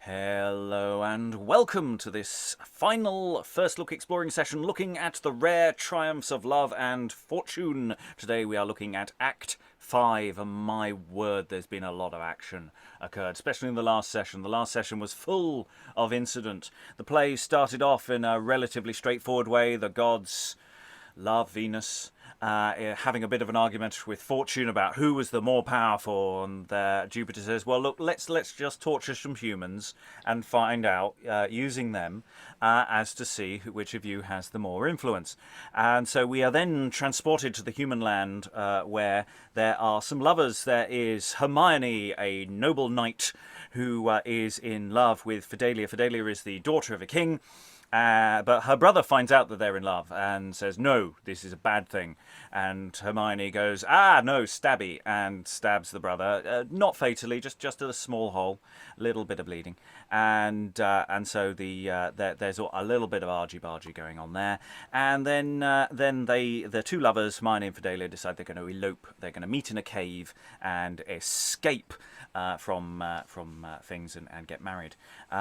Hello and welcome to this final first look exploring session looking at the rare triumphs of love and fortune. Today we are looking at Act 5 and my word, there's been a lot of action occurred, especially in the last session. The last session was full of incident. The play started off in a relatively straightforward way. The gods, love, Venus, having a bit of an argument with Fortune about who was the more powerful, and Jupiter says, well, look, let's just torture some humans and find out, using them, as to see which of you has the more influence. And so we are then transported to the human land, where there are some lovers. There is Hermione, a noble knight who is in love with Fedelia. Fedelia is the daughter of a king. But her brother finds out that they're in love and says, no, this is a bad thing. And Hermione goes, no, stabby, and stabs the brother. Not fatally, just a small hole, a little bit of bleeding. And so there's a little bit of argy-bargy going on there. And then the two lovers, Hermione and Fedelia, decide they're going to elope. They're going to meet in a cave and escape from things and get married.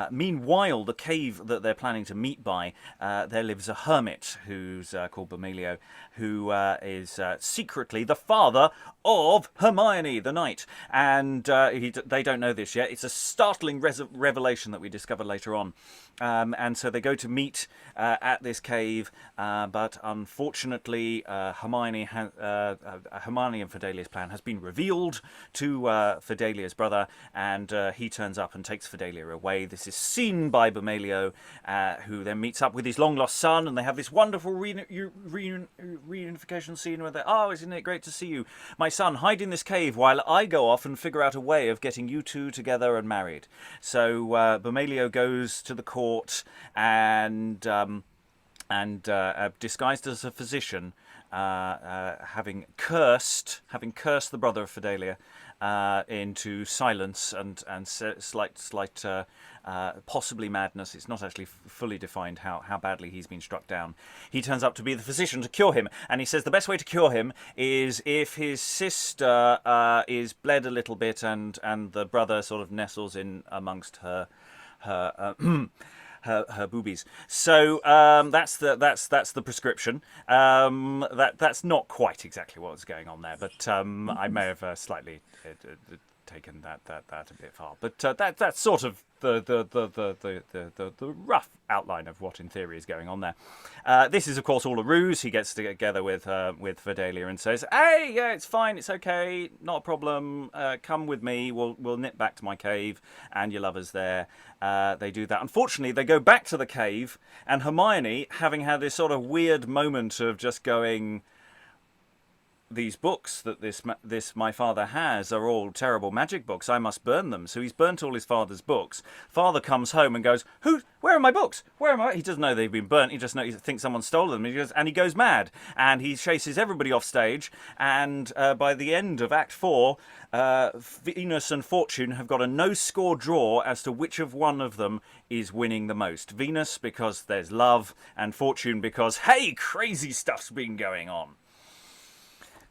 Meanwhile, the cave that they're planning to meet by, there lives a hermit who's called Bomelio, who is secretly the father of Hermione, the knight. And they don't know this yet. It's a startling revelation that we discover later on. And so they go to meet at this cave, but unfortunately Hermione and Fedelia's plan has been revealed to Fedelia's brother, and he turns up and takes Fedelia away. This is seen by Bomelio, who then meets up with his long-lost son, and they have this wonderful reunification scene where they're, oh, isn't it great to see you, my son, hide in this cave while I go off and figure out a way of getting you two together and married. So Bomelio goes to the court and disguised as a physician, having cursed the brother of Fedelia into silence and slight possibly madness. It's not actually fully defined how badly he's been struck down. He turns up to be the physician to cure him, and he says the best way to cure him is if his sister is bled a little bit and the brother sort of nestles in amongst her boobies. So that's the prescription. That's not quite exactly what was going on there, but I may have slightly taken that a bit far. But that's sort of the rough outline of what in theory is going on there. This is of course all a ruse. He gets together with Fedelia and says, hey, yeah, it's fine, it's okay, not a problem, come with me, we'll nip back to my cave and your lover's there. They do that. Unfortunately, they go back to the cave, and Hermione, having had this sort of weird moment of just going, these books that this my father has are all terrible magic books, I must burn them. So he's burnt all his father's books. Father comes home and goes, where are my books? Where am I? He doesn't know they've been burnt. He just thinks someone stole them. And he goes mad. And he chases everybody off stage. And by the end of Act 4, Venus and Fortune have got a no-score draw as to which of one of them is winning the most. Venus because there's love, and Fortune because, hey, crazy stuff's been going on.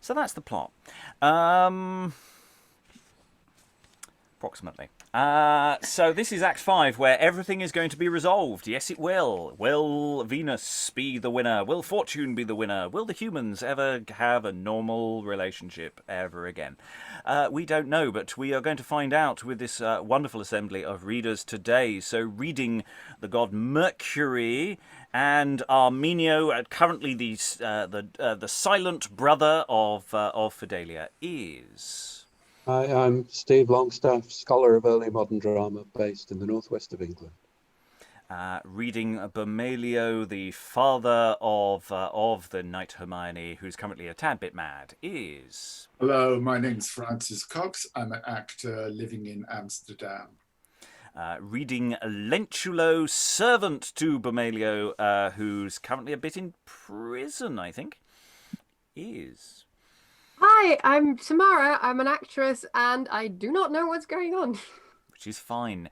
So that's the plot. Approximately. So this is Act 5, where everything is going to be resolved. Yes, it will. Will Venus be the winner? Will Fortune be the winner? Will the humans ever have a normal relationship ever again? We don't know, but we are going to find out with this wonderful assembly of readers today. So reading the god Mercury and Armenio, currently the silent brother of Fedelia, is... Hi, I'm Steve Longstaffe, scholar of early modern drama based in the northwest of England. Reading Bomelio, the father of the knight Hermione, who's currently a tad bit mad, is... Hello, my name's Francis Cox. I'm an actor living in Amsterdam. Reading Lentulo, servant to Bomelio, who's currently a bit in prison, I think, is... Hi, I'm Tamara. I'm an actress, and I do not know what's going on. Which is fine.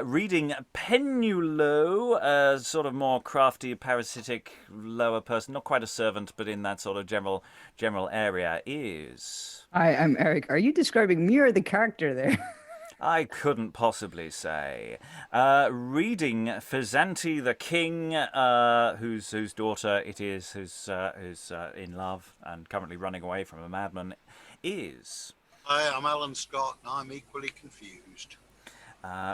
Reading Penulo, sort of more crafty, parasitic, lower person, not quite a servant, but in that sort of general area, is... Hi, I'm Eric. Are you describing me or the character there? I couldn't possibly say. Reading Phizanties the king, whose daughter it is, who's in love and currently running away from a madman, is. Hi, I'm Alan Scott, and I'm equally confused.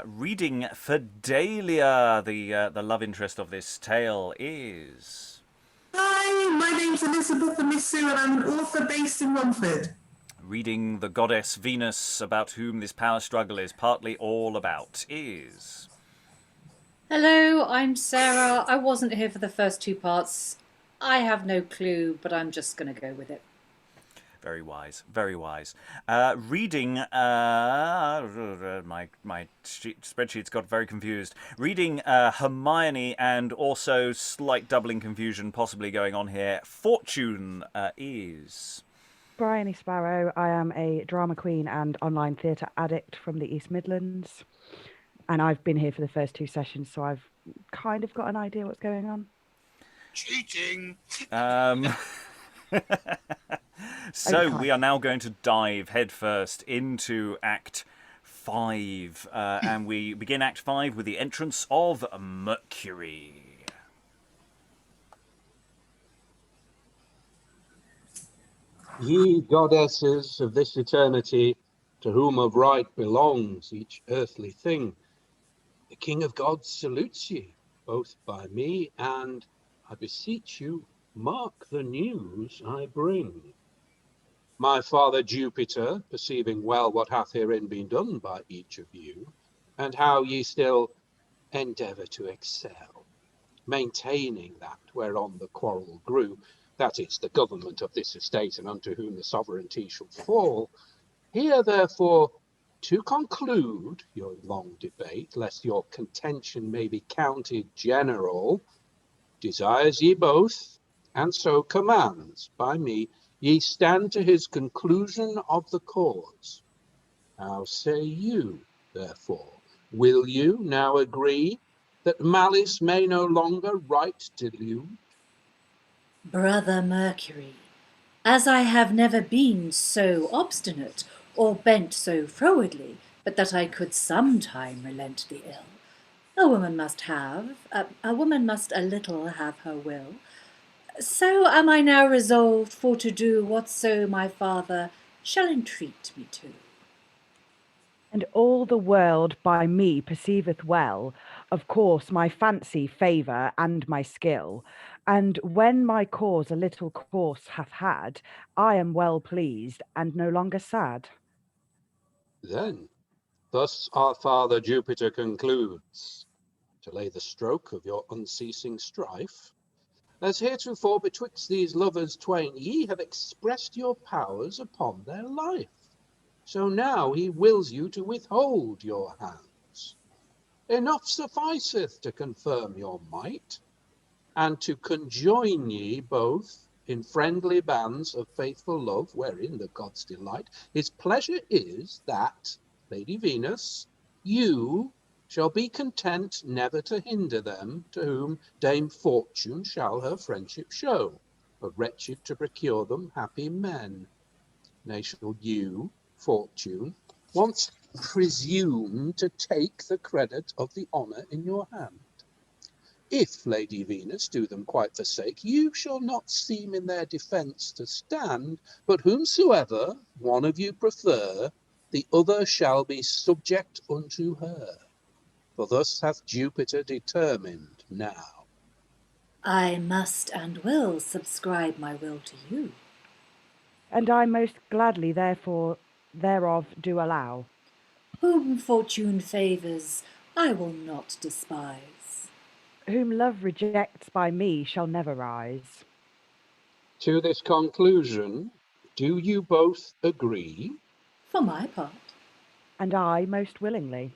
Reading Fedelia, the love interest of this tale, is. Hi, my name's Elizabeth Amisu, and I'm an author based in Romford. Reading the goddess Venus, about whom this power struggle is partly all about, is. Hello, I'm Sarah. I wasn't here for the first two parts. I have no clue, but I'm just going to go with it. Very wise, very wise. Reading, my spreadsheet's got very confused. Reading Hermione, and also slight doubling confusion possibly going on here. Fortune is. Briony Sparrow. I am a drama queen and online theatre addict from the East Midlands. And I've been here for the first two sessions, so I've kind of got an idea what's going on. Cheating! So we are now going to dive headfirst into Act 5. And we begin Act 5 with the entrance of Mercury. Ye goddesses of this eternity, to whom of right belongs each earthly thing, the King of gods salutes ye, both by me, and I beseech you, mark the news I bring. My father Jupiter, perceiving well what hath herein been done by each of you, and how ye still endeavour to excel, maintaining that whereon the quarrel grew, that is, the government of this estate, and unto whom the sovereignty shall fall, here therefore to conclude your long debate, lest your contention may be counted general, desires ye both, and so commands by me, ye stand to his conclusion of the cause. How say you, therefore? Will you now agree that malice may no longer right delude? Brother Mercury, as I have never been so obstinate or bent so frowardly, but that I could sometime relent the ill, a woman must a little have her will. So am I now resolved for to do whatso my father shall entreat me to. And all the world by me perceiveth well, of course, my fancy, favour, and my skill. And when my cause a little course hath had, I am well pleased, and no longer sad. Then, thus our father Jupiter concludes, to lay the stroke of your unceasing strife, as heretofore betwixt these lovers twain ye have expressed your powers upon their life, so now he wills you to withhold your hands. Enough sufficeth to confirm your might, and to conjoin ye both in friendly bands of faithful love, wherein the gods delight. His pleasure is that, Lady Venus, you shall be content never to hinder them, to whom Dame Fortune shall her friendship show, but wretched to procure them happy men. Nay, shall you, Fortune, once presume to take the credit of the honour in your hand. If Lady Venus do them quite forsake, you shall not seem in their defence to stand, but whomsoever one of you prefer, the other shall be subject unto her. For thus hath Jupiter determined now. I must and will subscribe my will to you. And I most gladly therefore thereof do allow. Whom fortune favours, I will not despise. Whom love rejects by me shall never rise. To this conclusion, do you both agree? For my part. And I most willingly.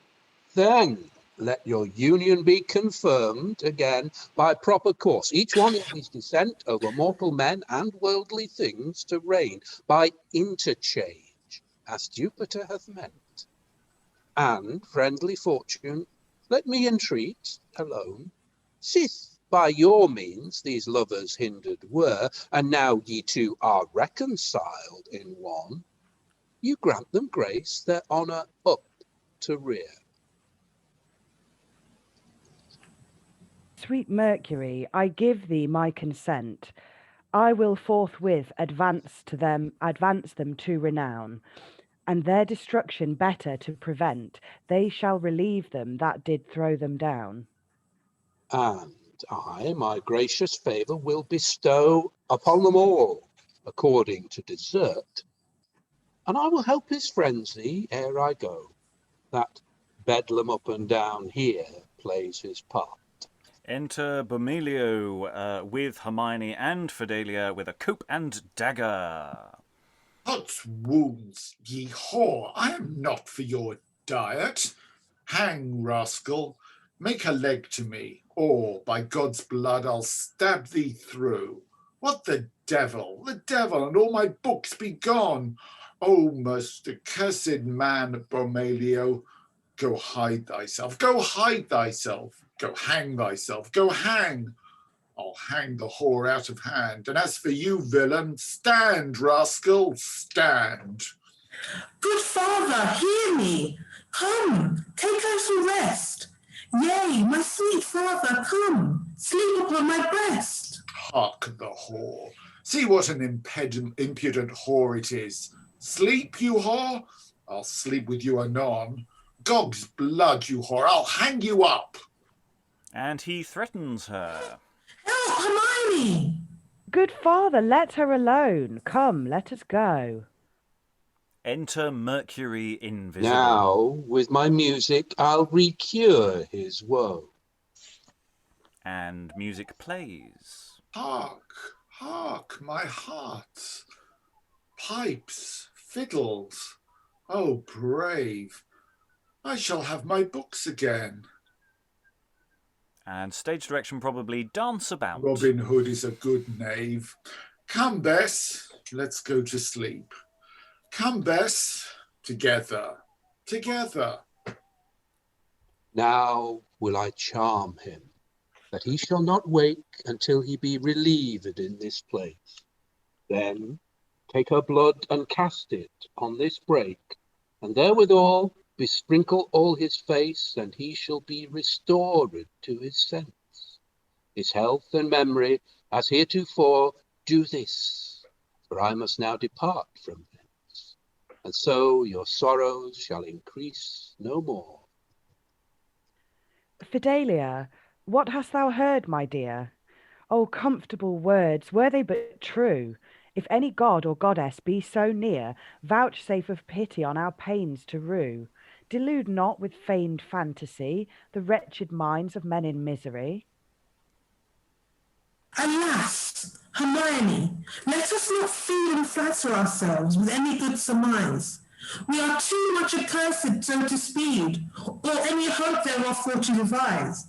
Then let your union be confirmed again by proper course, each one in his descent over mortal men and worldly things to reign by interchange, as Jupiter hath meant. And friendly Fortune, let me entreat alone, sith by your means these lovers hindered were, and now ye two are reconciled in one, you grant them grace, their honour up, to rear. Sweet Mercury, I give thee my consent. I will forthwith advance them to renown, and their destruction better to prevent. They shall relieve them that did throw them down. And I my gracious favour will bestow upon them all, according to desert. And I will help his frenzy ere I go, that bedlam up and down here plays his part. Enter Bomelio with Hermione and Fedelia with a cope and dagger. Hot wounds, ye whore, I am not for your diet. Hang, rascal, make a leg to me, or by God's blood I'll stab thee through. What the devil, and all my books be gone. O most accursed man, Bomelio, go hide thyself, go hang thyself, go hang. I'll hang the whore out of hand. And as for you, villain, stand, rascal, stand. Good father, hear me. Come, take us a rest. Yea, my sweet father, come, sleep upon my breast. Hark the whore. See what an impudent whore it is. Sleep, you whore? I'll sleep with you anon. Gog's blood, you whore, I'll hang you up. And he threatens her. Help, Hermione! Good father, let her alone. Come, let us go. Enter Mercury invisible. Now, with my music, I'll recure his woe. And music plays. Hark, my heart. Pipes, fiddles, oh brave. I shall have my books again. And stage direction probably dance about. Robin Hood is a good knave. Come, Bess, let's go to sleep. Come, Bess, together. Now will I charm him, that he shall not wake until he be relieved in this place. Then take her blood and cast it on this break, and therewithal besprinkle all his face, and he shall be restored to his sense. His health and memory, as heretofore, do this, for I must now depart from thence, and so your sorrows shall increase no more. Fedelia, what hast thou heard, my dear? O comfortable words, were they but true! If any god or goddess be so near, vouchsafe of pity on our pains to rue. Delude not with feigned fantasy the wretched minds of men in misery. Alas, Hermione, let us not feed and flatter ourselves with any good surmise. We are too much accursed so to speed, or any hope thereof for to devise.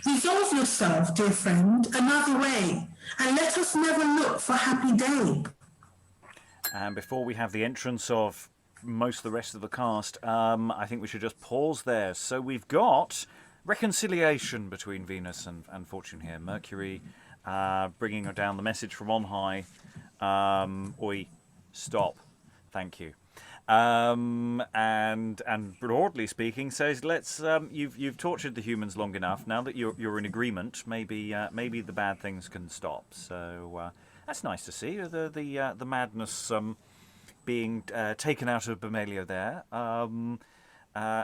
Resolve yourself, dear friend, another way, and let us never look for happy day. And before we have the entrance of most of the rest of the cast, I think we should just pause there. So we've got reconciliation between Venus and Fortune here. Mercury bringing her down the message from on high. Oi, stop. Thank you. And broadly speaking, says let's you've tortured the humans long enough. Now that you're in agreement, maybe the bad things can stop. So that's nice to see the madness being taken out of Bomelio there.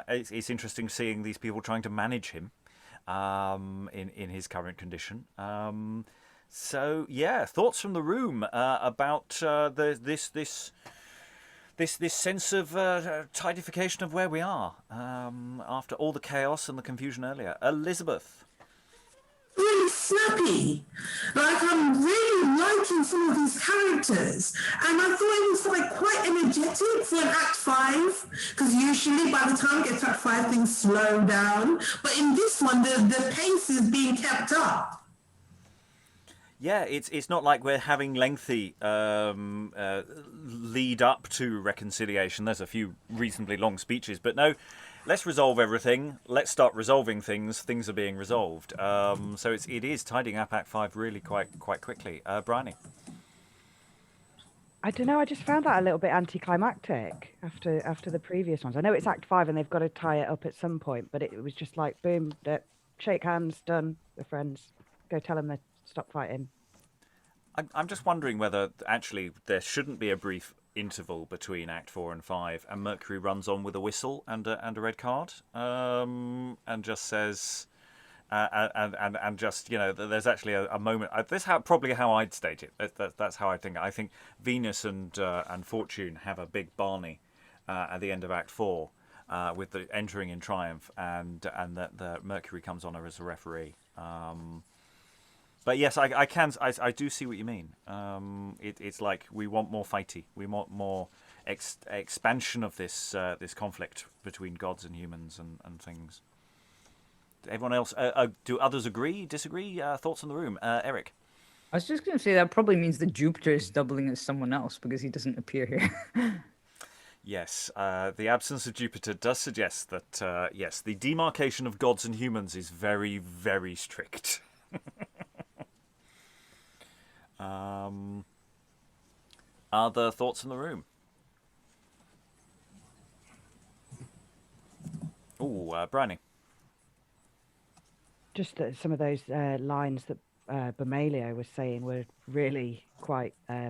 It's interesting seeing these people trying to manage him in his current condition. So yeah, thoughts from the room about this sense of tidification of where we are after all the chaos and the confusion earlier. Elizabeth. Really snappy. Like, I'm really liking some of these characters. And I thought it was like quite energetic for an Act 5, because usually by the time we get to Act 5, things slow down. But in this one, the pace is being kept up. Yeah, it's not like we're having lengthy lead up to reconciliation. There's a few reasonably long speeches, but no, let's resolve everything. Let's start resolving things. Things are being resolved. So it is tidying up Act 5 really quite quickly. Briony. I don't know. I just found that a little bit anticlimactic after the previous ones. I know it's Act 5 and they've got to tie it up at some point, but it was just like boom, shake hands, done. We're friends. Go tell them to stop fighting. I'm just wondering whether actually there shouldn't be a brief interval between Act 4 and 5, and Mercury runs on with a whistle and a red card, and just says, and just, you know, there's actually a moment. This probably how I'd stage it. That's how I think. I think Venus and Fortune have a big Barney at the end of Act 4, with the entering in triumph, and that the Mercury comes on as a referee. But yes, I do see what you mean. It's like we want more fighty. We want more expansion of this conflict between gods and humans and things. Everyone else, do others agree, disagree? Thoughts in the room? Eric? I was just going to say that probably means that Jupiter is doubling as someone else because he doesn't appear here. Yes, the absence of Jupiter does suggest that, yes, the demarcation of gods and humans is very, very strict. Other thoughts in the room? Oh, Briony. Just that some of those lines that Bomelio was saying were really quite. I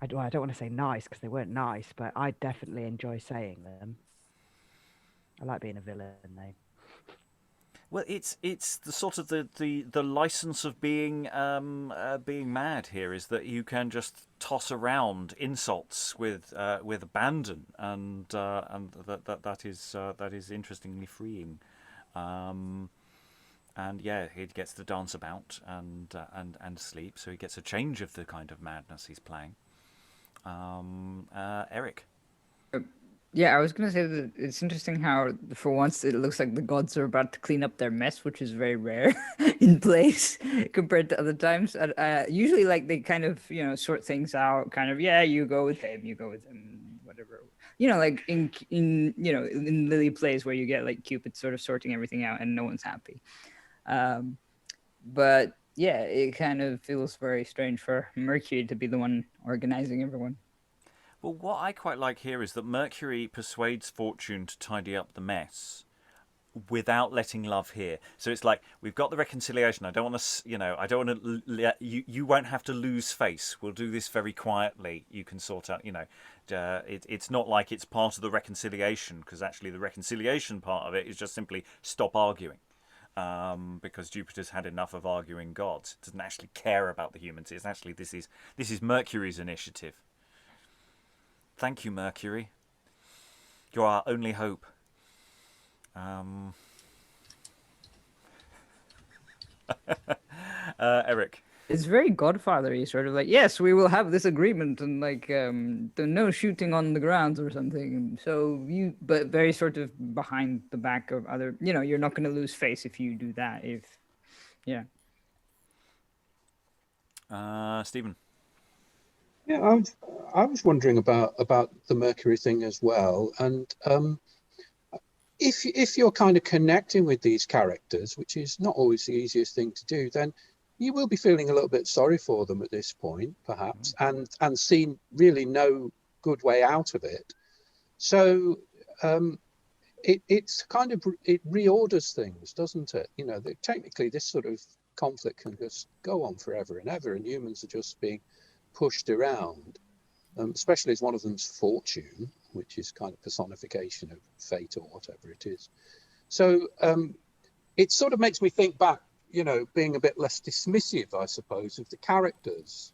don't want to say nice because they weren't nice, but I definitely enjoy saying them. I like being a villain, though. Well, it's the sort of the license of being mad here is that you can just toss around insults with abandon, and that is interestingly freeing, and yeah, he gets to dance about and sleep, so he gets a change of the kind of madness he's playing. Eric. Yeah, I was going to say that it's interesting how, for once, it looks like the gods are about to clean up their mess, which is very rare in plays compared to other times. Usually, like, they kind of, you know, sort things out, kind of, yeah, you go with him, you go with him, whatever. You know, like in Lily plays where you get, like, Cupid sort of sorting everything out and no one's happy. But, yeah, it kind of feels very strange for Mercury to be the one organizing everyone. Well, what I quite like here is that Mercury persuades Fortune to tidy up the mess without letting love hear. So it's like, we've got the reconciliation. I don't want to, you know, I don't want to, you won't have to lose face. We'll do this very quietly. You can sort out, you know, it's not like it's part of the reconciliation, because actually the reconciliation part of it is just simply stop arguing. Because Jupiter's had enough of arguing gods. It doesn't actually care about the humans. It's actually, this is Mercury's initiative. Thank you, Mercury. You're our only hope. Eric. It's very Godfather-y, sort of like, yes, we will have this agreement, and like, no shooting on the grounds or something. So but very sort of behind the back of other, you know, you're not going to lose face if you do that. Yeah. Stephen. Yeah, I was wondering about the Mercury thing as well, and if you're kind of connecting with these characters, which is not always the easiest thing to do, then you will be feeling a little bit sorry for them at this point, perhaps, and seeing really no good way out of it. So it's kind of, it reorders things, doesn't it? You know, technically this sort of conflict can just go on forever and ever, and humans are just being pushed around, especially as one of them's Fortune, which is kind of personification of fate or whatever it is. So it sort of makes me think back, you know, being a bit less dismissive, I suppose, of the characters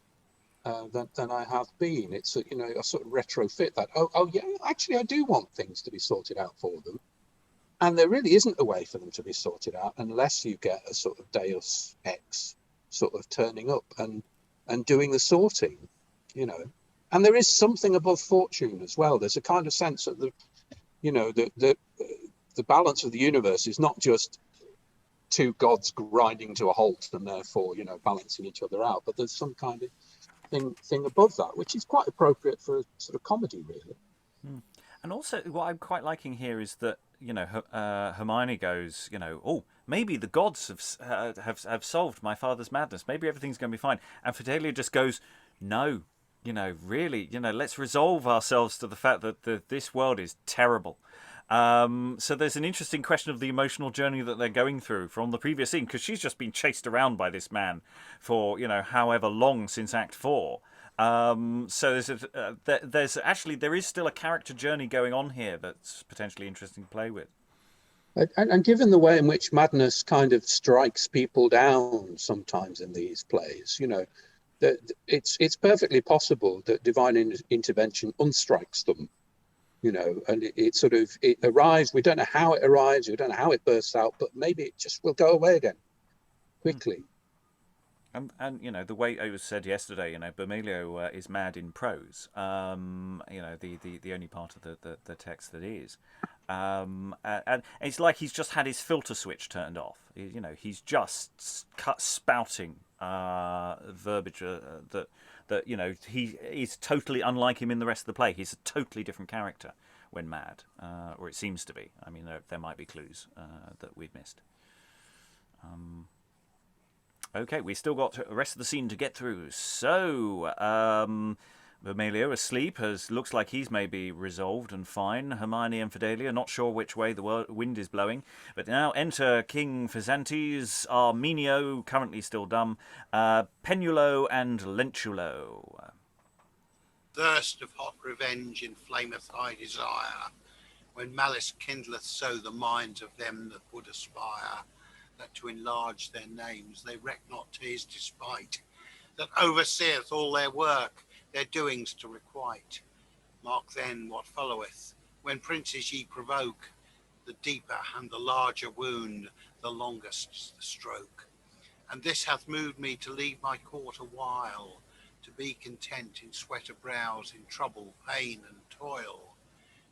than I have been. It's you know, I sort of retrofit that. Oh yeah, actually I do want things to be sorted out for them, and there really isn't a way for them to be sorted out unless you get a sort of Deus Ex sort of turning up and doing the sorting, you know. And there is something above Fortune as well. There's a kind of sense that the balance of the universe is not just two gods grinding to a halt and therefore, you know, balancing each other out, but there's some kind of thing above that, which is quite appropriate for a sort of comedy, really. And also, what I'm quite liking here is that, you know, Hermione goes, you know, oh, maybe the gods have solved my father's madness. Maybe everything's going to be fine. And Fedelia just goes, no, really, let's resolve ourselves to the fact that this world is terrible. So there's an interesting question of the emotional journey that they're going through from the previous scene, because she's just been chased around by this man for, however long since Act 4. So there is still a character journey going on here that's potentially interesting to play with. And given the way in which madness kind of strikes people down sometimes in these plays, that it's perfectly possible that divine intervention unstrikes them, and it arrives. We don't know how it arrives. We don't know how it bursts out, but maybe it just will go away again quickly. And the way it was said yesterday, Bomelio is mad in prose. The only part of the text that is, and it's like he's just had his filter switch turned off. He's just spouting verbiage that he is totally unlike him in the rest of the play. He's a totally different character when mad, or it seems to be. I mean, there might be clues that we've missed. Okay, we still got the rest of the scene to get through. So, Bomelio asleep, looks like he's maybe resolved and fine. Hermione and Fedelia, not sure which way the wind is blowing. But now enter King Phizanties, Armenio, currently still dumb, Penulo and Lentulo. Thirst of hot revenge inflameth high desire, when malice kindleth so the minds of them that would aspire, that to enlarge their names they reck not to his despite, that overseeth all their work, their doings to requite. Mark then what followeth, when princes ye provoke, the deeper and the larger wound, the longest the stroke. And this hath moved me to leave my court a while, to be content in sweat of brows, in trouble, pain and toil,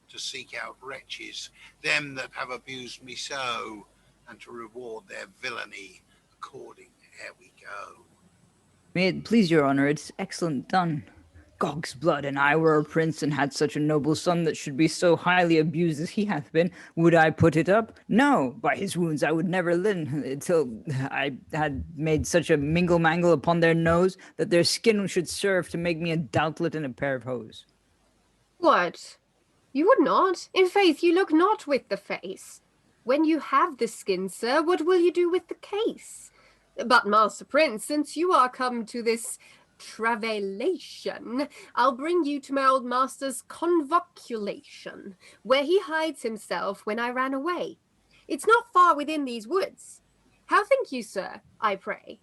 to seek out wretches, them that have abused me so, and to reward their villainy according ere we go. May it please your honour, it's excellent done. Gog's blood, and I were a prince, and had such a noble son that should be so highly abused as he hath been, would I put it up? No, by his wounds I would never lin, till I had made such a mingle-mangle upon their nose, that their skin should serve to make me a doubtlet and a pair of hose. What? You would not? In faith, you look not with the face. When you have the skin, sir, what will you do with the case? But, Master Prince, since you are come to this travailation, I'll bring you to my old master's convoculation, where he hides himself when I ran away. It's not far within these woods. How think you, sir, I pray?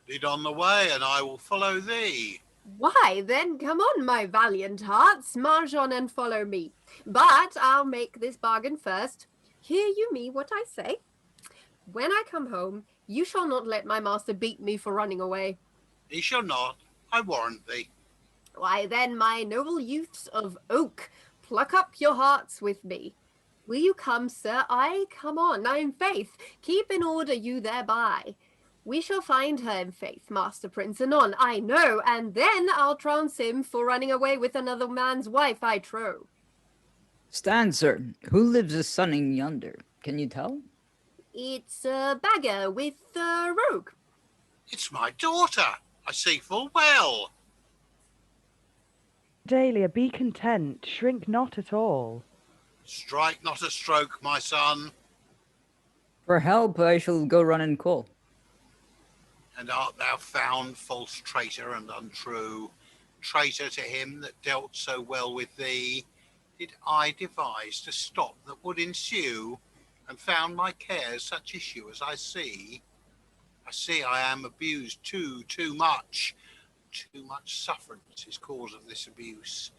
Lead on the way, and I will follow thee. Why, then, come on, my valiant hearts, march on and follow me. But I'll make this bargain first. Hear you me what I say? When I come home, you shall not let my master beat me for running away. He shall not, I warrant thee. Why then, my noble youths of oak, pluck up your hearts with me. Will you come, sir? Aye, come on, now in faith, keep in order you thereby. We shall find her in faith, Master Prince, anon, I know, and then I'll trounce him for running away with another man's wife, I trow. Stand, sir. Who lives a sunning yonder? Can you tell? It's a bagger with a rogue. It's my daughter, I see full well. Fedelia, be content, shrink not at all. Strike not a stroke, my son. For help I shall go run and call. And art thou found, false traitor and untrue, traitor to him that dealt so well with thee? Did I devise to stop that would ensue, and found my cares such issue as I see? I see I am abused too much. Too much sufferance is cause of this abuse.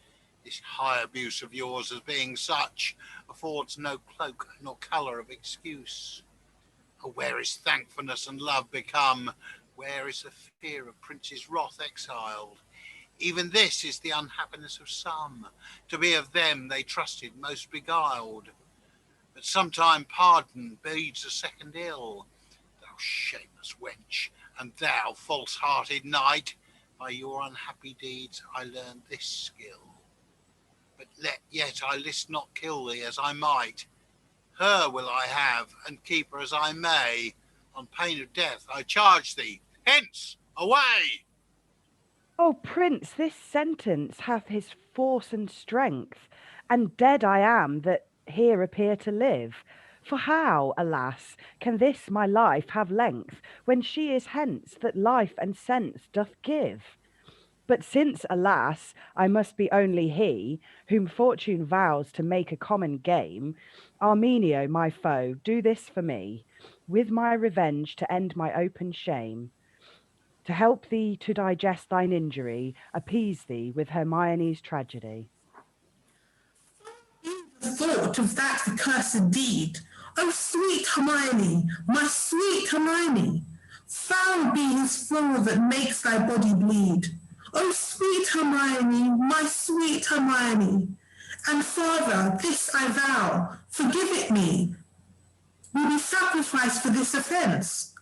This high abuse of yours as being such affords no cloak nor colour of excuse. Oh, where is thankfulness and love become? Where is the fear of princes' wrath exiled? Even this is the unhappiness of some, to be of them they trusted most beguiled. But sometime pardon bedes a second ill. Thou shameless wench, and thou false-hearted knight, by your unhappy deeds I learned this skill. But let yet I list not kill thee as I might. Her will I have, and keep her as I may. On pain of death I charge thee, hence, away! O Prince, this sentence hath his force and strength, and dead I am that here appear to live. For how, alas, can this my life have length, when she is hence that life and sense doth give? But since, alas, I must be only he, whom fortune vows to make a common game, Armenio, my foe, do this for me, with my revenge to end my open shame. To help thee to digest thine injury, appease thee with Hermione's tragedy. The thought of that accursed deed. Oh, sweet Hermione, my sweet Hermione, foul be his fall that makes thy body bleed. Oh, sweet Hermione, my sweet Hermione, and Father, this I vow, forgive it me, will be sacrificed for this offence.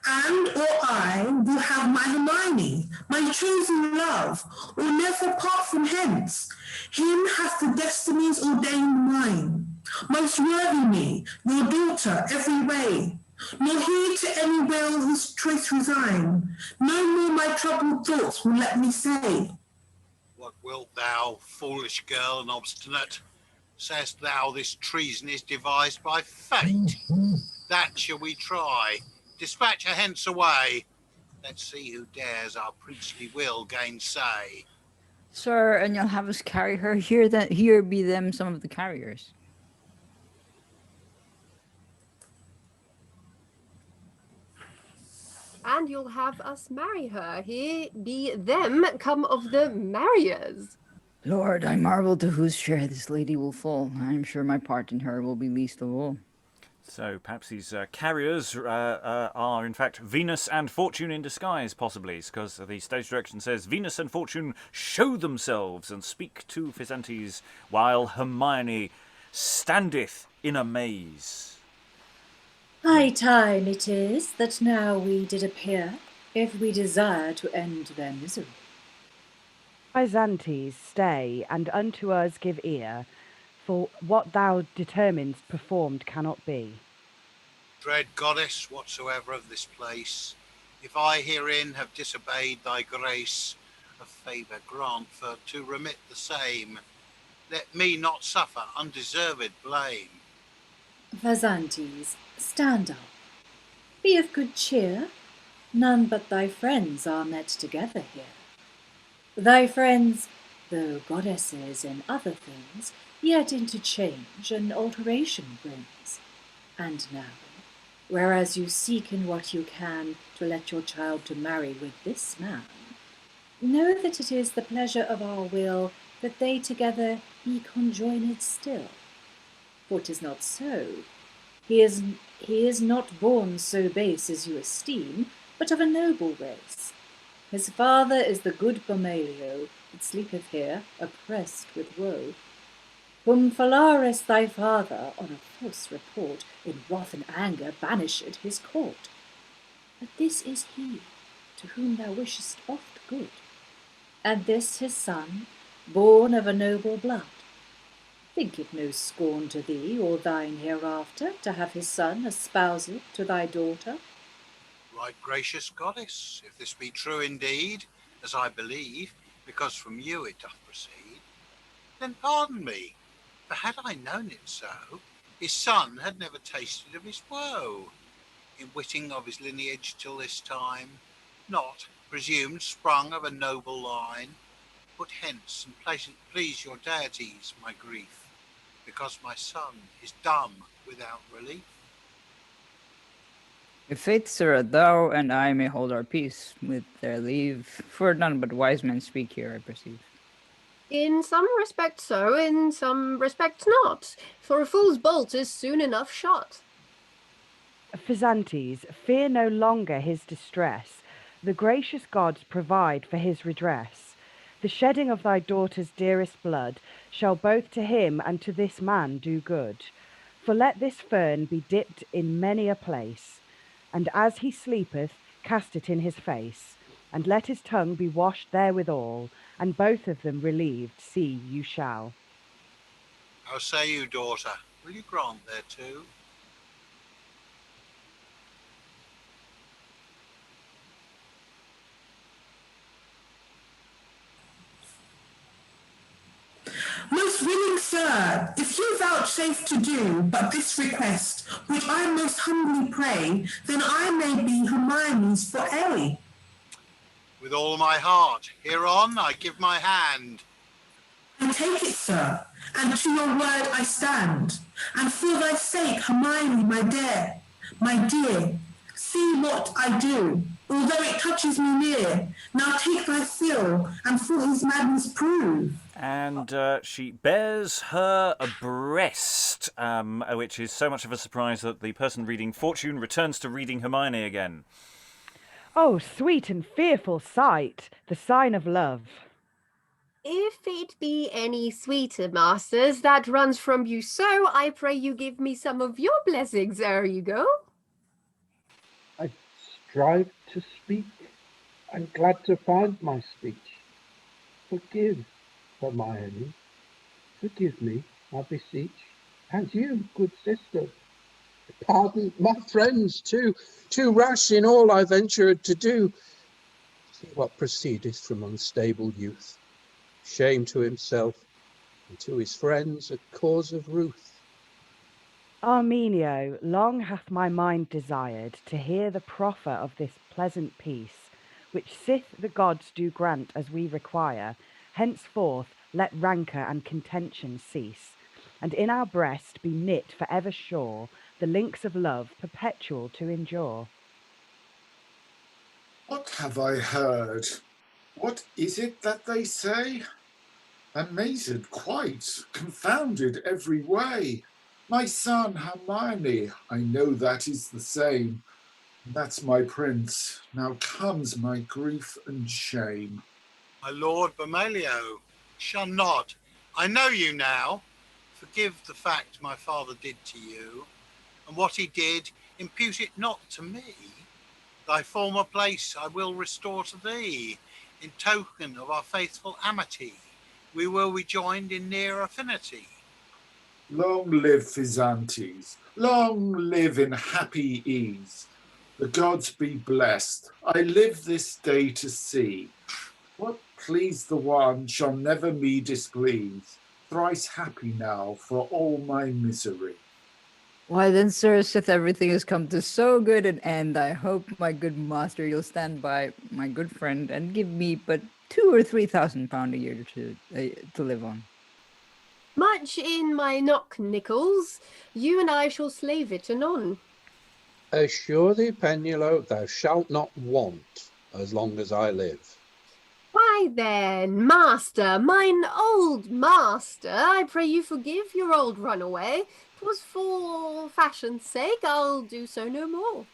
And or I will have my Hermione, my chosen love, or never part from hence. Him hath the destinies ordained mine. Most worthy me, your daughter, every way. Nor he to any will his choice resign. No more my troubled thoughts will let me say. What wilt thou, foolish girl and obstinate? Sayest thou this treason is devised by fate? That shall we try. Dispatch her hence away. Let's see who dares our princely will gainsay. Sir, and you'll have us carry her here. Here be them some of the carriers. And you'll have us marry her. Here be them come of the marriers. Lord, I marvel to whose share this lady will fall. I am sure my part in her will be least of all. So perhaps these carriers are in fact Venus and Fortune in disguise, possibly, because the stage direction says Venus and Fortune show themselves and speak to Phizanties, while Hermione standeth in amaze. High time it is that now we did appear, if we desire to end their misery. Phizanties, stay, and unto us give ear, for what thou determinest performed cannot be. Dread goddess, whatsoever of this place, if I herein have disobeyed thy grace, a favour grant for to remit the same. Let me not suffer undeserved blame. Phizanties, stand up. Be of good cheer. None but thy friends are met together here. Thy friends, though goddesses in other things, yet into change and alteration brings. And now, whereas you seek in what you can to let your child to marry with this man, know that it is the pleasure of our will that they together be conjoined still. For 'tis not so. He is not born so base as you esteem, but of a noble race. His father is the good Bomelio, that sleepeth here, oppressed with woe, whom Phalaris thy father, on a false report, in wrath and anger banished his court. But this is he, to whom thou wishest oft good, and this his son, born of a noble blood. Think it no scorn to thee or thine hereafter to have his son espoused to thy daughter. Right gracious goddess, if this be true indeed, as I believe, because from you it doth proceed, then pardon me, for had I known it so, his son had never tasted of his woe, in witting of his lineage till this time, not presumed sprung of a noble line. Put hence and please your deities my grief, because my son is dumb without relief. If fate, sir, thou and I may hold our peace, with their leave, for none but wise men speak here, I perceive. In some respects so, in some respects not, for a fool's bolt is soon enough shot. Phizanties, fear no longer his distress. The gracious gods provide for his redress. The shedding of thy daughter's dearest blood shall both to him and to this man do good. For let this fern be dipped in many a place, and as he sleepeth, cast it in his face, and let his tongue be washed therewithal, and both of them relieved, see you shall. How say you, daughter, will you grant thereto? Sir, if you vouchsafe to do but this request, which I most humbly pray, then I may be Hermione's for aye. With all my heart. Hereon I give my hand. And take it, sir, and to your word I stand. And for thy sake, Hermione, my dear, see what I do, although it touches me near. Now take thy fill, and for his madness prove. And she bares her breast, which is so much of a surprise that the person reading Fortune returns to reading Hermione again. Oh, sweet and fearful sight, the sign of love. If it be any sweeter, masters, that runs from you so, I pray you give me some of your blessings ere you go. I strive to speak, and glad to find my speech. Forgive, Hermione, forgive me, I beseech, and you, good sister. Pardon my friends, too rash in all I ventured to do. See what proceedeth from unstable youth, shame to himself, and to his friends a cause of ruth. Armenio, long hath my mind desired to hear the proffer of this pleasant peace, which sith the gods do grant as we require, henceforth let rancour and contention cease, and in our breast be knit for ever sure the links of love perpetual to endure. What have I heard? What is it that they say? Amazed quite, confounded every way. My son Hermione, I know that is the same. That's my prince. Now comes my grief and shame. My lord Bomelio, shun not. I know you now. Forgive the fact my father did to you, and what he did, impute it not to me. Thy former place I will restore to thee, in token of our faithful amity. We will be joined in near affinity. Long live Phizanties, long live in happy ease. The gods be blessed, I live this day to see. What pleased the one shall never me displease. Thrice happy now for all my misery. Why then, sir, sith everything has come to so good an end, I hope, my good master, you'll stand by my good friend and give me but £2,000 or £3,000 a year to live on. Much in my knock, Nichols. You and I shall slave it anon. Assure thee, Penulo, thou shalt not want as long as I live. Why then, master, mine old master, I pray you forgive your old runaway. 'Twas for fashion's sake, I'll do so no more.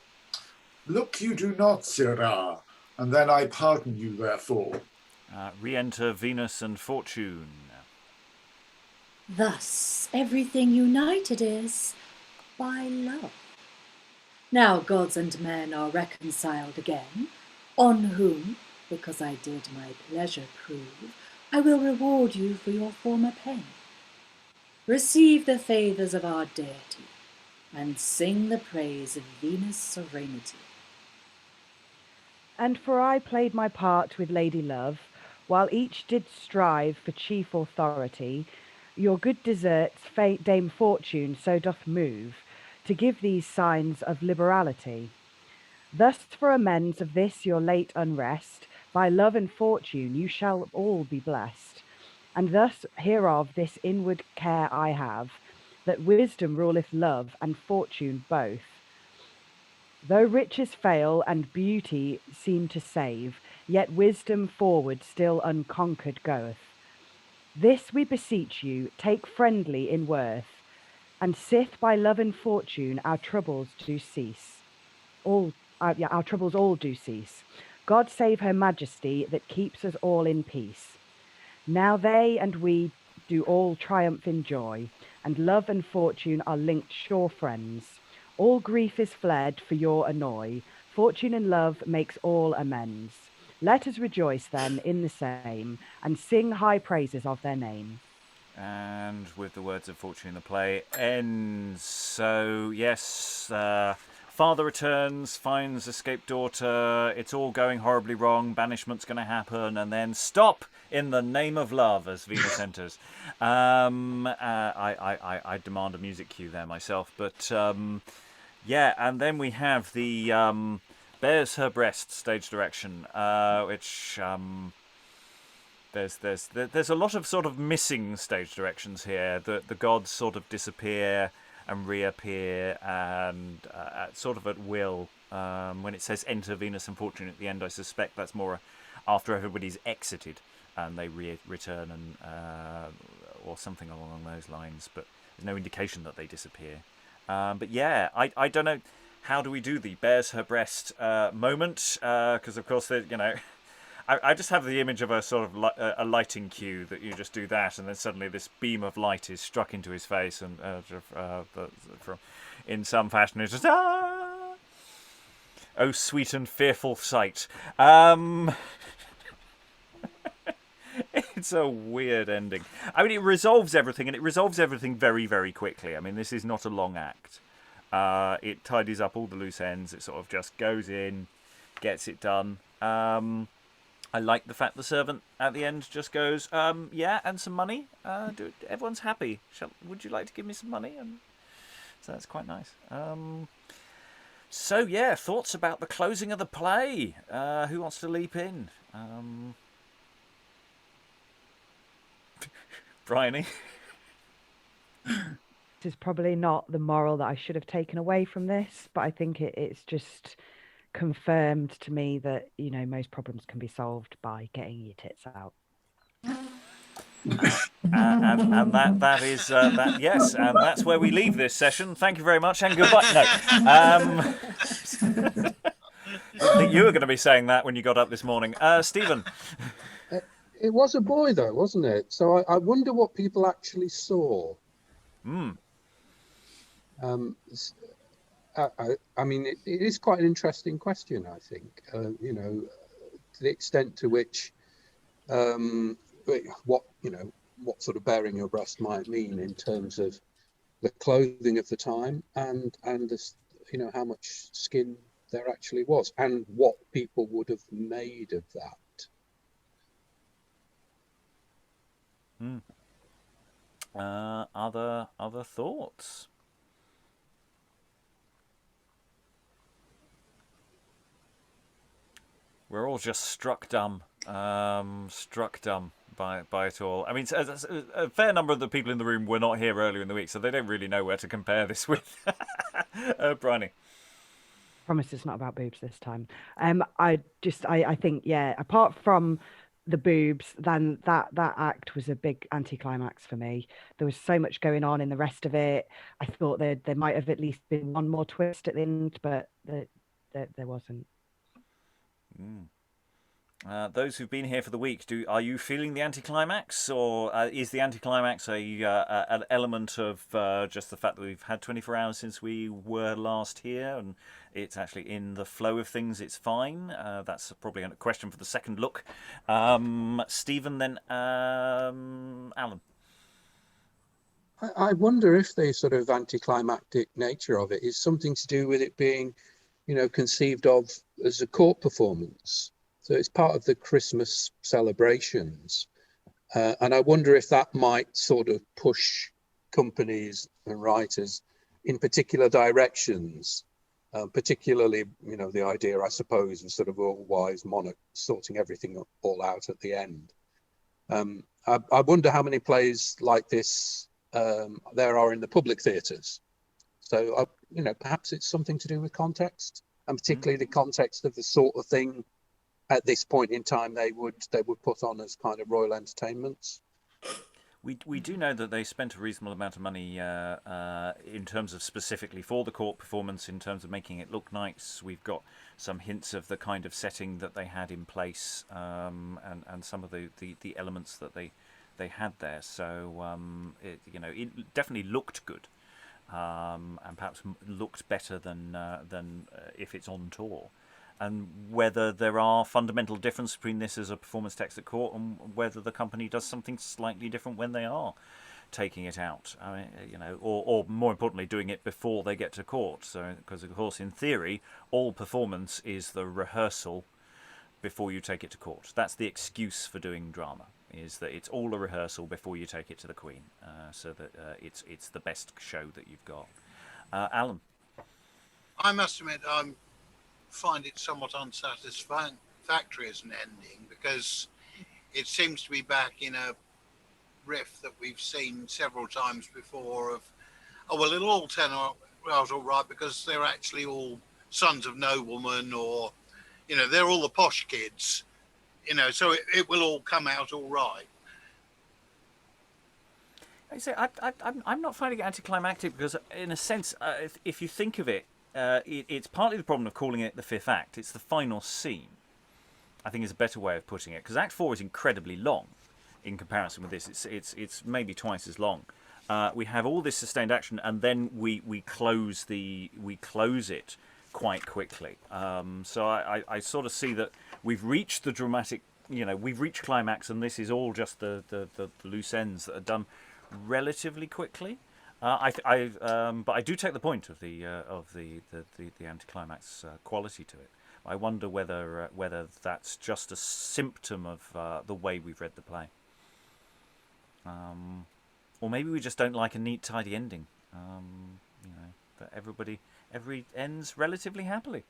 Look you do not, sirrah, and then I pardon you therefore. Re-enter Venus and Fortune. Thus everything united is by love. Now gods and men are reconciled again, on whom, because I did my pleasure prove, I will reward you for your former pain. Receive the favours of our deity, and sing the praise of Venus' serenity. And for I played my part with Lady Love, while each did strive for chief authority, your good deserts Dame Fortune so doth move, to give these signs of liberality. Thus for amends of this your late unrest, by love and fortune you shall all be blessed. And thus hereof this inward care I have, that wisdom ruleth love and fortune both. Though riches fail and beauty seem to save, yet wisdom forward still unconquered goeth. This we beseech you, take friendly in worth, and sith by love and fortune our troubles do cease. Our troubles all do cease. God save her majesty that keeps us all in peace. Now they and we do all triumph in joy, and love and fortune are linked sure friends. All grief is fled for your annoy, fortune and love makes all amends. Let us rejoice then in the same, and sing high praises of their name. And with the words of Fortune, the play ends. So, yes, Father returns, finds escaped daughter. It's all going horribly wrong. Banishment's going to happen, and then stop in the name of love as Venus enters. I demand a music cue there myself, but yeah. And then we have the Bears Her Breast stage direction, which there's a lot of sort of missing stage directions here. The gods sort of disappear and reappear, and sort of at will. When it says "Enter Venus and Fortune" at the end, I suspect that's more after everybody's exited and they return, and or something along those lines. But there's no indication that they disappear. But yeah, I don't know. How do we do the Bears Her Breast moment? Because of course, I just have the image of a sort of a lighting cue that you just do that, and then suddenly this beam of light is struck into his face, and in some fashion it's just ah! Oh, sweet and fearful sight. It's a weird ending. I mean, it resolves everything, and it resolves everything very, very quickly. I mean, this is not a long act. It tidies up all the loose ends. It sort of just goes in, gets it done. I like the fact the servant at the end just goes, yeah, and some money. Everyone's happy. Would you like to give me some money? And so that's quite nice. So yeah, thoughts about the closing of the play. Who wants to leap in? Briony. This is probably not the moral that I should have taken away from this, but I think it's just confirmed to me that most problems can be solved by getting your tits out. And that is that. Yes, and that's where we leave this session. Thank you very much, and goodbye. No, didn't think you were going to be saying that when you got up this morning, Stephen. It was a boy, though, wasn't it? So I wonder what people actually saw. I mean, it is quite an interesting question, I think, to the extent to which what sort of bearing your breast might mean in terms of the clothing of the time and this, how much skin there actually was and what people would have made of that. Other thoughts? We're all just struck dumb by it all. I mean, a fair number of the people in the room were not here earlier in the week, so they don't really know where to compare this with. Briony. Promise it's not about boobs this time. I think, yeah, apart from the boobs, then that act was a big anticlimax for me. There was so much going on in the rest of it. I thought there might have at least been one more twist at the end, but there wasn't. Those who've been here for the week, are you feeling the anticlimax, or is the anticlimax an element of just the fact that we've had 24 hours since we were last here, and it's actually in the flow of things? It's fine. That's probably a question for the second look. Stephen, then Alan. I wonder if the sort of anticlimactic nature of it is something to do with it being, conceived of as a court performance. So it's part of the Christmas celebrations. And I wonder if that might sort of push companies and writers in particular directions, particularly, the idea, I suppose, of sort of all-wise monarch sorting everything all out at the end. I wonder how many plays like this there are in the public theatres. So, perhaps it's something to do with context, and particularly the context of the sort of thing at this point in time they would put on as kind of royal entertainments. We do know that they spent a reasonable amount of money in terms of specifically for the court performance, in terms of making it look nice. We've got some hints of the kind of setting that they had in place, and some of the elements that they had there. So it definitely looked good, and perhaps looked better than if it's on tour. And whether there are fundamental differences between this as a performance text at court and whether the company does something slightly different when they are taking it out. I mean, or more importantly, doing it before they get to court. So, because of course, in theory, all performance is the rehearsal before you take it to court. That's the excuse for doing drama, is that it's all a rehearsal before you take it to the Queen, so that it's the best show that you've got. Alan? I must admit, I find it somewhat unsatisfactory as an ending, because it seems to be back in a riff that we've seen several times before of, oh, well, it'll all turn out all right because they're actually all sons of noblemen, or, they're all the posh kids, so it will all come out all right. I'm not finding it anticlimactic because, in a sense, if you think of it, it's partly the problem of calling it the fifth act. It's the final scene, I think, is a better way of putting it, because Act 4 is incredibly long in comparison with this. It's maybe twice as long. We have all this sustained action, and then we close it quite quickly. So I sort of see that we've reached the dramatic, we've reached climax, and this is all just the loose ends that are done relatively quickly. But I do take the point of the anticlimax quality to it. I wonder whether that's just a symptom of the way we've read the play, or maybe we just don't like a neat, tidy ending. That every ends relatively happily.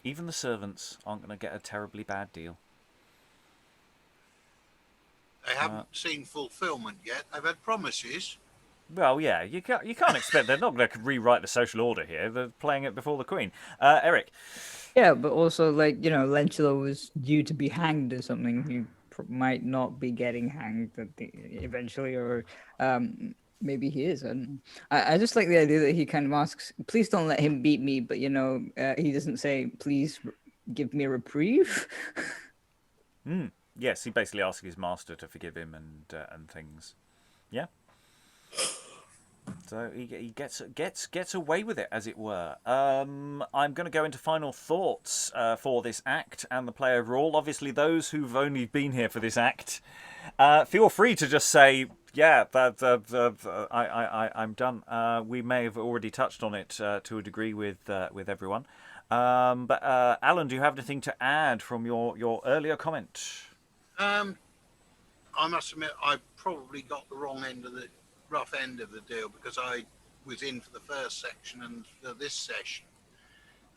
Even the servants aren't going to get a terribly bad deal. They haven't seen fulfilment yet. They've had promises. Well, yeah, you can't expect, they're not going to rewrite the social order here. They're playing it before the Queen. Eric? Yeah, but also, Lentulo was due to be hanged or something. He might not be getting hanged eventually, or maybe he is. I don't know. I just like the idea that he kind of asks, please don't let him beat me, but, he doesn't say, please give me a reprieve. Yes, he basically asks his master to forgive him and things. Yeah. So he gets away with it, as it were. I'm going to go into final thoughts for this act and the play overall. Obviously, those who've only been here for this act, feel free to just say, yeah, I'm done. We may have already touched on it to a degree with everyone. But Alan, do you have anything to add from your earlier comment? I must admit, I probably got the rough end of the deal, because I was in for the first section and for this session.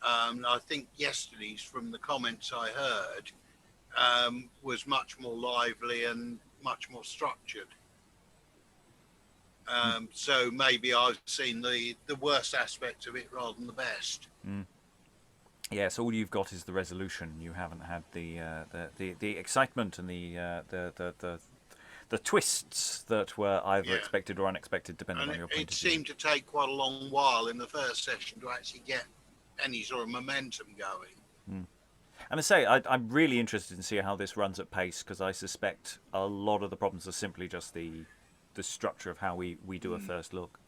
I think yesterday's, from the comments I heard, was much more lively and much more structured. So maybe I've seen the worst aspect of it rather than the best. Yes, all you've got is the resolution. You haven't had the excitement and the twists that were either expected or unexpected, depending on your point of view. It seemed to take quite a long while in the first session to actually get any sort of momentum going. And I say, I'm really interested to see how this runs at pace, because I suspect a lot of the problems are simply just the structure of how we do a first look.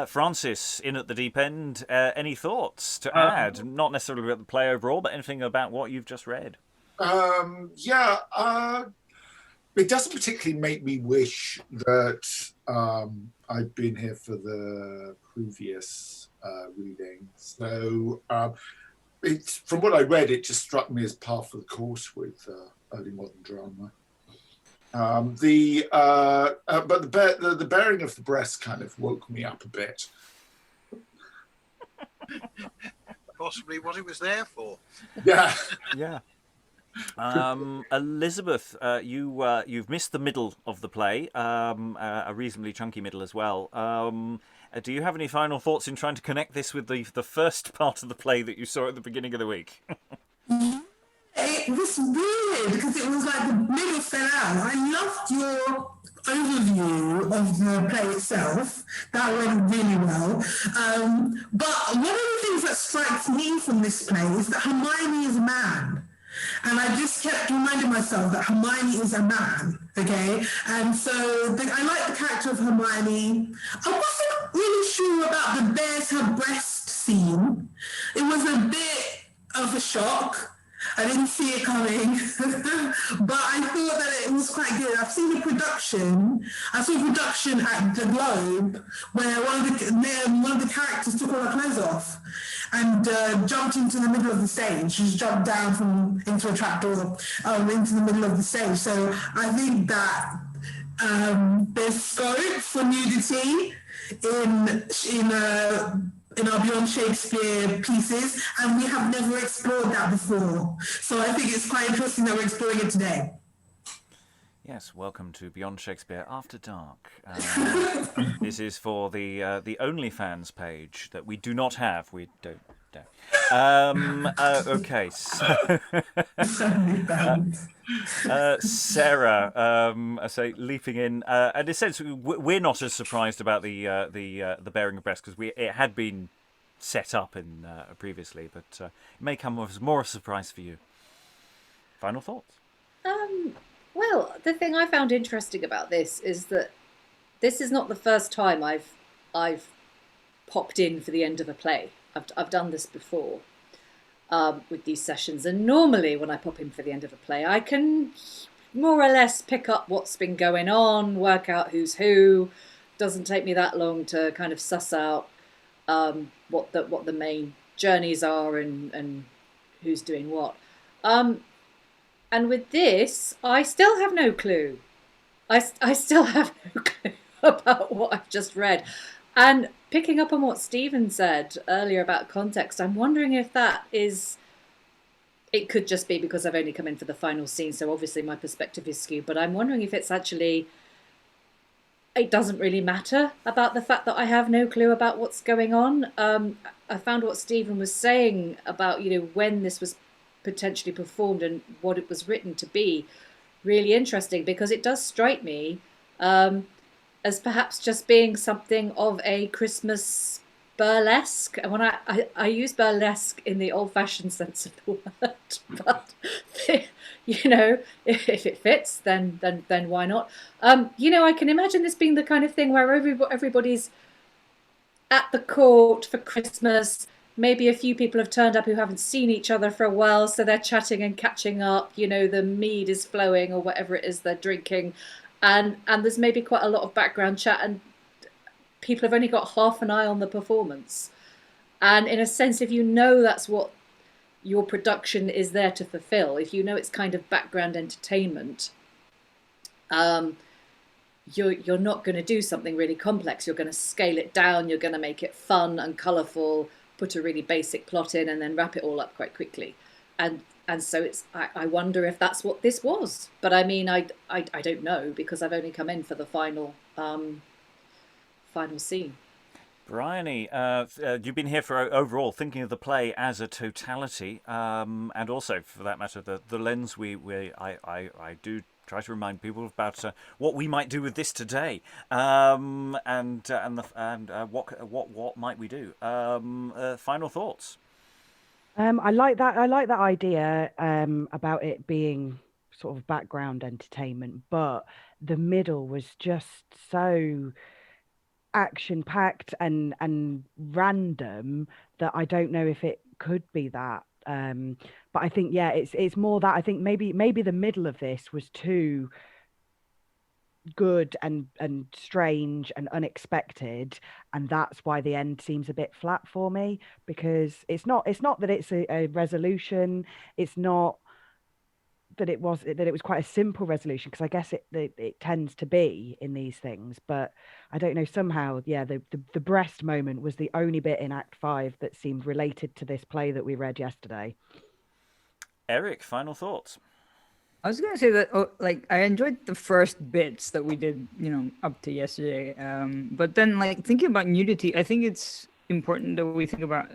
Francis, in at the deep end, any thoughts to add? Not necessarily about the play overall, but anything about what you've just read? It doesn't particularly make me wish that I'd been here for the previous reading. So from what I read, it just struck me as par for the course with early modern drama. But the bearing of the breast kind of woke me up a bit. Possibly what it was there for. Yeah. Yeah. Elizabeth, you've missed the middle of the play, a reasonably chunky middle as well. Do you have any final thoughts in trying to connect this with the first part of the play that you saw at the beginning of the week? It was weird because it was like the middle fell out. I loved your overview of the play itself. That went really well. But one of the things that strikes me from this play is that Hermione is a man. And I just kept reminding myself that Hermione is a man, okay? And so I like the character of Hermione. I wasn't really sure about the bares her breast scene. It was a bit of a shock. I didn't see it coming, but I thought that it was quite good. I've seen the production. I saw production at the Globe where one of the characters took all her clothes off and jumped into the middle of the stage. She just jumped down into a trapdoor into the middle of the stage. So I think that there's scope for nudity in our Beyond Shakespeare pieces, and we have never explored that before. So I think it's quite interesting that we're exploring it today. Yes, welcome to Beyond Shakespeare After Dark. This is for the OnlyFans page that we do not have. We don't. Okay, so Sarah, I say leaping in, and in a sense, we're not as surprised about the bearing of breast because it had been set up in previously, but it may come as more of a surprise for you. Final thoughts? Well, the thing I found interesting about this is that this is not the first time I've popped in for the end of a play. I've done this before with these sessions, and normally when I pop in for the end of a play, I can more or less pick up what's been going on, work out who's who. Doesn't take me that long to kind of suss out what the main journeys are and who's doing what. And with this, I still have no clue. I still have no clue about what I've just read. And picking up on what Stephen said earlier about context, I'm wondering if that is... It could just be because I've only come in for the final scene, so obviously my perspective is skewed, but I'm wondering if it's actually... It doesn't really matter about the fact that I have no clue about what's going on. I found what Stephen was saying about, when this was potentially performed and what it was written to be really interesting, because it does strike me as perhaps just being something of a Christmas burlesque. And when I use burlesque in the old-fashioned sense of the word, but if it fits, then why not? I can imagine this being the kind of thing where everybody's at the court for Christmas. Maybe a few people have turned up who haven't seen each other for a while, so they're chatting and catching up. The mead is flowing or whatever it is they're drinking. And there's maybe quite a lot of background chat, and people have only got half an eye on the performance. And in a sense, if that's what your production is there to fulfill, if it's kind of background entertainment, you're not going to do something really complex. You're going to scale it down. You're going to make it fun and colourful, put a really basic plot in, and then wrap it all up quite quickly. And so I wonder if that's what this was. But I mean, I don't know, because I've only come in for the final scene. Briony, you've been here for overall thinking of the play as a totality, and also, for that matter, the lens I do try to remind people about what we might do with this today, and what might we do. Final thoughts. I like that idea about it being sort of background entertainment, but the middle was just so action-packed and random that I don't know if it could be that. But I think, it's more that I think maybe the middle of this was too good and strange and unexpected, and that's why the end seems a bit flat for me, because it's not that it's a resolution, it's not that it was quite a simple resolution, because I guess it tends to be in these things, but I don't know, somehow the breast moment was the only bit in Act 5 that seemed related to this play that we read yesterday. Eric, final thoughts. I was going to say that, I enjoyed the first bits that we did, up to yesterday. But then, thinking about nudity, I think it's important that we think about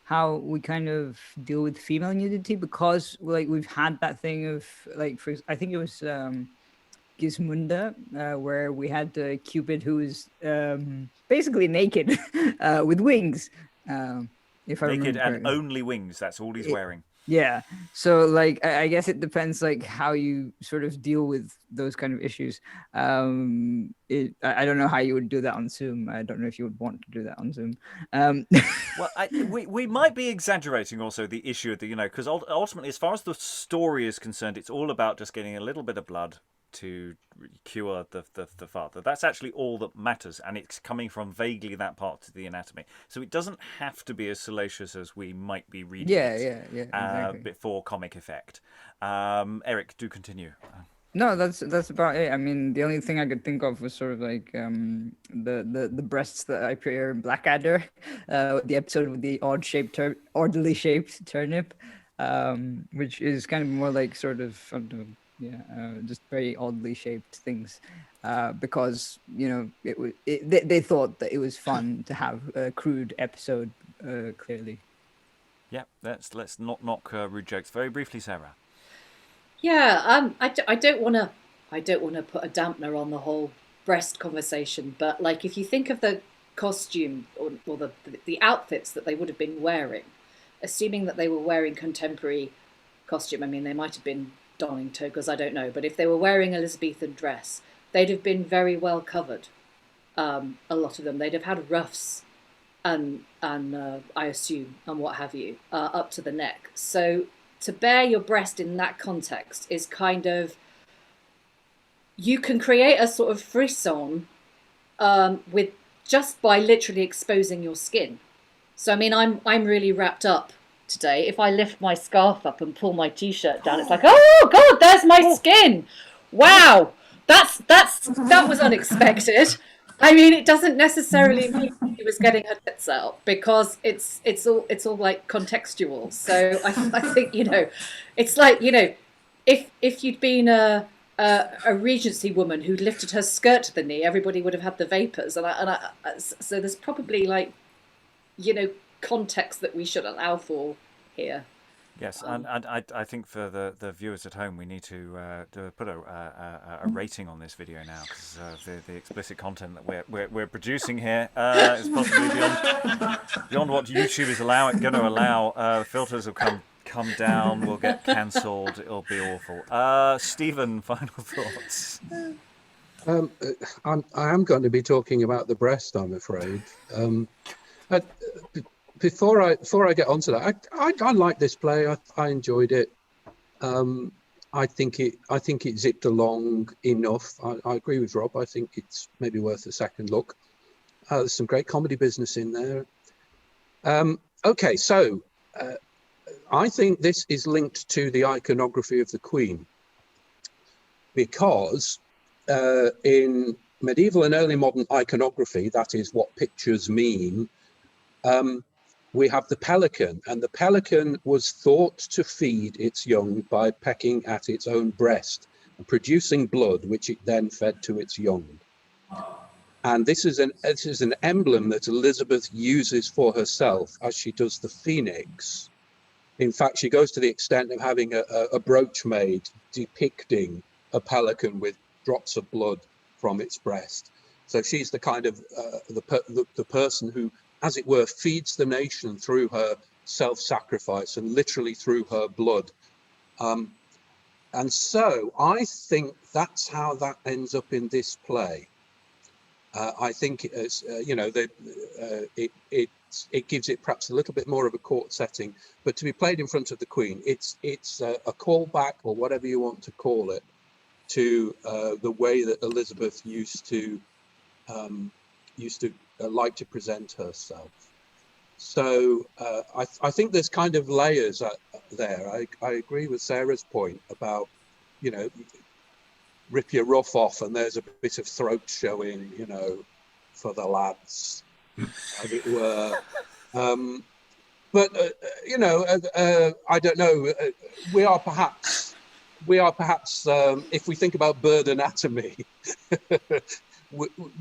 how we kind of deal with female nudity, because, we've had that thing of, I think it was Gismunda, where we had Cupid who was basically naked with wings, if I remember naked and correctly. only wings, that's all he's wearing. Yeah. So like I guess it depends like how you sort of deal with those kind of issues. I don't know how you would do that on Zoom. I don't know if you would want to do that on Zoom. Well, we might be exaggerating also the issue of the, because ultimately, as far as the story is concerned, it's all about just getting a little bit of blood to cure the father. That's actually all that matters, and it's coming from vaguely that part of the anatomy. So it doesn't have to be as salacious as we might be reading it. Yeah, exactly. Before comic effect. Eric, do continue. No, that's about it. I mean, the only thing I could think of was sort of like the breasts that appear in Blackadder, the episode with the oddly shaped turnip, which is kind of more like sort of I don't know, just very oddly shaped things, because they thought that it was fun to have a crude episode, clearly. Yeah, let's not knock rude jokes. Very briefly, Sarah. Yeah, I don't want to put a dampener on the whole breast conversation, but like if you think of the costume or the outfits that they would have been wearing, assuming that they were wearing contemporary costume, I mean they might have been donning togas, I don't know, but if they were wearing Elizabethan dress, they'd have been very well covered. A lot of them, they'd have had ruffs and I assume and what have you up to the neck. So to bare your breast in that context is kind of, you can create a sort of frisson with just by literally exposing your skin. So I mean, I'm really wrapped up today. If I lift my scarf up and pull my t-shirt down, it's like, oh God, there's my skin. Wow, that was unexpected. I mean, it doesn't necessarily mean she was getting her tits out because it's all like contextual. So I think it's like if you'd been a Regency woman who'd lifted her skirt to the knee, everybody would have had the vapors, so there's probably like context that we should allow for here. Yes, and I think for the viewers at home, we need to put a rating on this video now, because the explicit content that we're producing here is possibly beyond what YouTube is going to allow. Filters will come down, we'll get cancelled, it'll be awful. Stephen, final thoughts. I am going to be talking about the breast, I'm afraid. Before I get onto that, I like this play. I enjoyed it. I think it zipped along enough. I agree with Rob. I think it's maybe worth a second look. There's some great comedy business in there. Okay, so I think this is linked to the iconography of the Queen, because in medieval and early modern iconography, that is what pictures mean. We have the pelican, and the pelican was thought to feed its young by pecking at its own breast and producing blood, which it then fed to its young. And this is an emblem that Elizabeth uses for herself as she does the phoenix. In fact, she goes to the extent of having a brooch made depicting a pelican with drops of blood from its breast. So she's the kind of the person who, as it were, feeds the nation through her self-sacrifice and literally through her blood. And so I think that's how that ends up in this play. I think it gives it perhaps a little bit more of a court setting, but to be played in front of the Queen, it's a callback, or whatever you want to call it, to the way that Elizabeth used to like to present herself. So I think there's kind of layers there. I agree with Sarah's point about, rip your ruff off and there's a bit of throat showing, for the lads, as it were. But I don't know. We are perhaps, if we think about bird anatomy,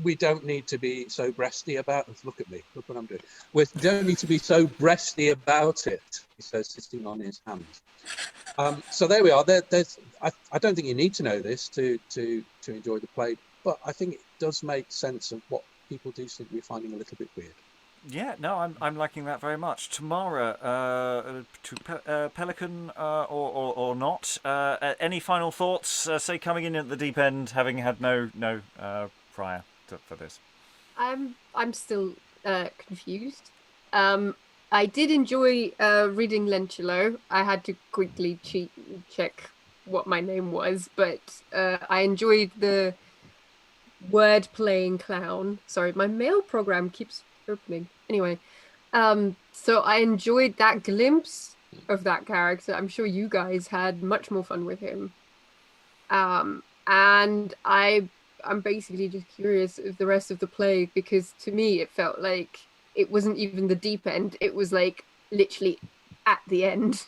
we don't need to be so breasty about it. Look at me. Look what I'm doing. We don't need to be so breasty about it, he says, sitting on his hands. So there we are. I don't think you need to know this to enjoy the play, but I think it does make sense of what people do seem to be finding a little bit weird. Yeah, no, I'm liking that very much. Tamara, Pelican or not? Any final thoughts? Say coming in at the deep end, having had no prior for this. I'm still confused. I did enjoy reading Lentulo. I had to quickly check what my name was, but I enjoyed the word playing clown. Sorry, my mail program keeps opening. Anyway, so I enjoyed that glimpse of that character. I'm sure you guys had much more fun with him. And I'm basically just curious of the rest of the play, because to me it felt like it wasn't even the deep end. It was like literally at the end.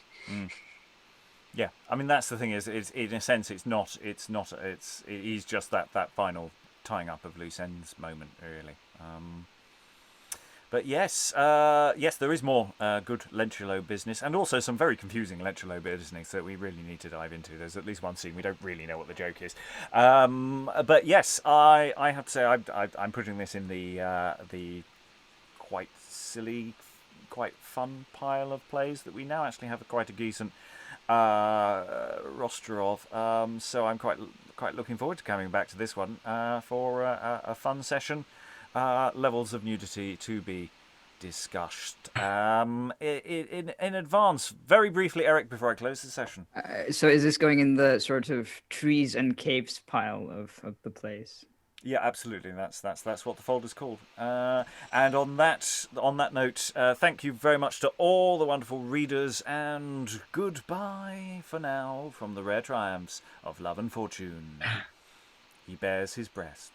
Yeah, I mean that's the thing is in a sense it's just that final tying up of loose ends moment really. But yes, there is more good Lentulo business, and also some very confusing Lentulo business that we really need to dive into. There's at least one scene we don't really know what the joke is. But yes, I have to say I'm putting this in the quite silly, quite fun pile of plays that we now actually have quite a decent roster of. So I'm quite looking forward to coming back to this one for a fun session. Levels of nudity to be discussed. In advance, very briefly, Eric, before I close the session. So is this going in the sort of trees and caves pile of the plays? Yeah, absolutely. That's what the folder's called. And on that note, thank you very much to all the wonderful readers, and goodbye for now from the rare triumphs of love and fortune. He bears his breast.